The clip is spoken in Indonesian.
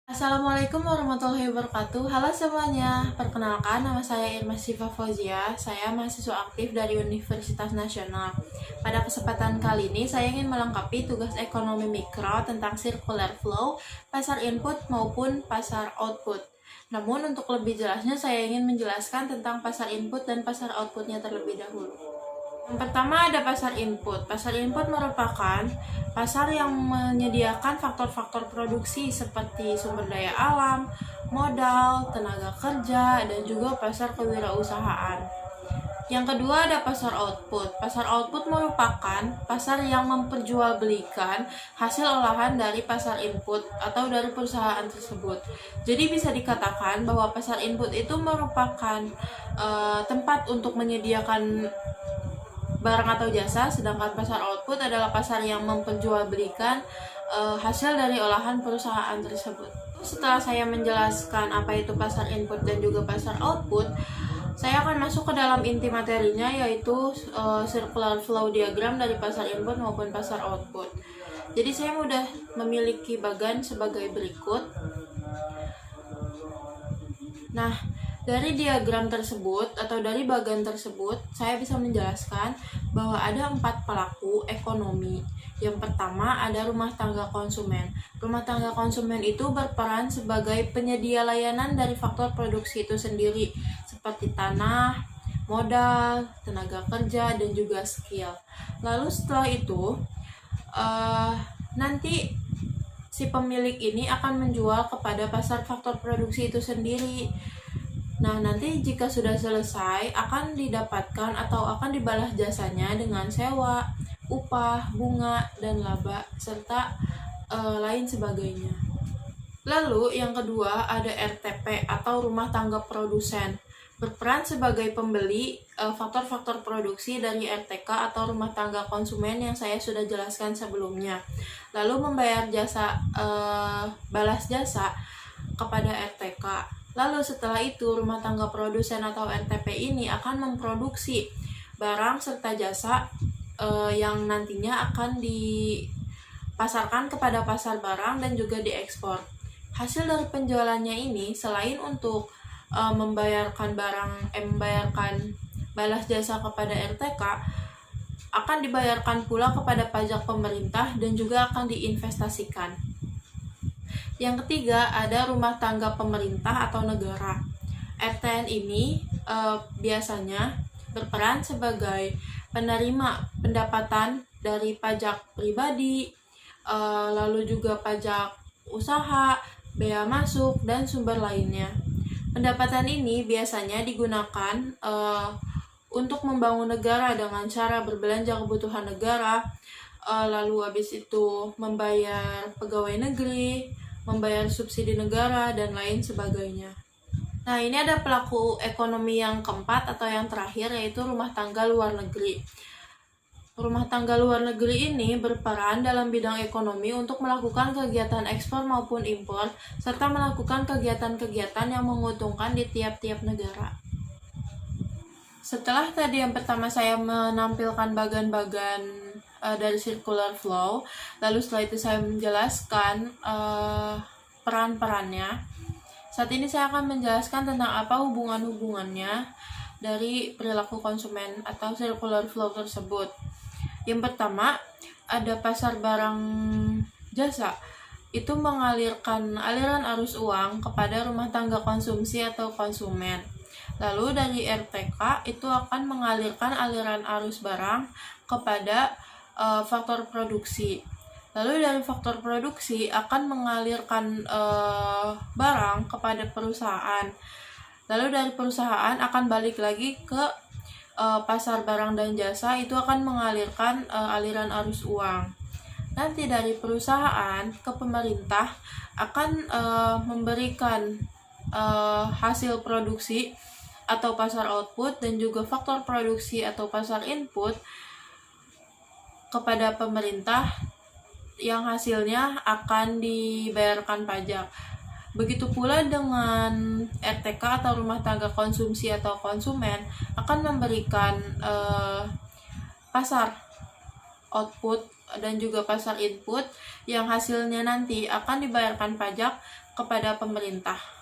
Assalamualaikum warahmatullahi wabarakatuh. Halo semuanya, perkenalkan nama saya Irma Siva Fauzia. Saya mahasiswa aktif dari Universitas Nasional. Pada kesempatan kali ini saya ingin melengkapi tugas ekonomi mikro tentang circular flow, pasar input maupun pasar output. Namun untuk lebih jelasnya saya ingin menjelaskan tentang pasar input dan pasar outputnya terlebih dahulu. Yang pertama ada pasar input. Pasar input merupakan pasar yang menyediakan faktor-faktor produksi seperti sumber daya alam, modal, tenaga kerja, dan juga pasar kewirausahaan. Yang kedua ada pasar output. Pasar output merupakan pasar yang memperjualbelikan hasil olahan dari pasar input atau dari perusahaan tersebut. Jadi bisa dikatakan bahwa pasar input itu merupakan tempat untuk menyediakan barang atau jasa, sedangkan pasar output adalah pasar yang memperjualbelikan hasil dari olahan perusahaan tersebut. Setelah saya menjelaskan apa itu pasar input dan juga pasar output, saya akan masuk ke dalam inti materinya, yaitu circular flow diagram dari pasar input maupun pasar output. Jadi saya mudah memiliki bagan sebagai berikut. Nah, dari diagram tersebut atau dari bagan tersebut, saya bisa menjelaskan bahwa ada 4 pelaku ekonomi. Yang pertama ada rumah tangga konsumen. Rumah tangga konsumen itu berperan sebagai penyedia layanan dari faktor produksi itu sendiri, seperti tanah, modal, tenaga kerja, dan juga skill. Lalu setelah itu, nanti si pemilik ini akan menjual kepada pasar faktor produksi itu sendiri. Nah, nanti jika sudah selesai akan didapatkan atau akan dibalas jasanya dengan sewa, upah, bunga, dan laba, serta lain sebagainya. Lalu yang kedua ada RTP atau rumah tangga produsen. Berperan sebagai pembeli faktor-faktor produksi dari RTK atau rumah tangga konsumen yang saya sudah jelaskan sebelumnya. Lalu membayar jasa balas jasa kepada RTK. Lalu setelah itu rumah tangga produsen atau RTP ini akan memproduksi barang serta jasa yang nantinya akan dipasarkan kepada pasar barang dan juga diekspor. Hasil dari penjualannya ini selain untuk membayarkan balas jasa kepada RTK, akan dibayarkan pula kepada pajak pemerintah dan juga akan diinvestasikan. Yang ketiga ada rumah tangga pemerintah atau negara. RTN ini biasanya berperan sebagai penerima pendapatan dari pajak pribadi, lalu juga pajak usaha, bea masuk, dan sumber lainnya. Pendapatan ini biasanya digunakan untuk membangun negara dengan cara berbelanja kebutuhan negara, lalu habis itu membayar pegawai negeri, membayar subsidi negara, dan lain sebagainya. Nah, ini ada pelaku ekonomi yang keempat atau yang terakhir, yaitu rumah tangga luar negeri. Rumah tangga luar negeri ini berperan dalam bidang ekonomi untuk melakukan kegiatan ekspor maupun impor, serta melakukan kegiatan-kegiatan yang menguntungkan di tiap-tiap negara. Setelah tadi yang pertama saya menampilkan bagan-bagan dari circular flow, lalu setelah itu saya menjelaskan peran-perannya. Saat ini saya akan menjelaskan tentang apa hubungan-hubungannya dari perilaku konsumen atau circular flow tersebut. Yang pertama ada pasar barang jasa. Itu mengalirkan aliran arus uang kepada rumah tangga konsumsi atau konsumen. Lalu dari RTK itu akan mengalirkan aliran arus barang kepada faktor produksi. Lalu dari faktor produksi akan mengalirkan barang kepada perusahaan. Lalu dari perusahaan akan balik lagi ke pasar barang dan jasa, itu akan mengalirkan aliran arus uang. Nanti dari perusahaan ke pemerintah akan memberikan hasil produksi atau pasar output dan juga faktor produksi atau pasar input kepada pemerintah yang hasilnya akan dibayarkan pajak. Begitu pula dengan RTK atau rumah tangga konsumsi atau konsumen akan memberikan pasar output dan juga pasar input yang hasilnya nanti akan dibayarkan pajak kepada pemerintah.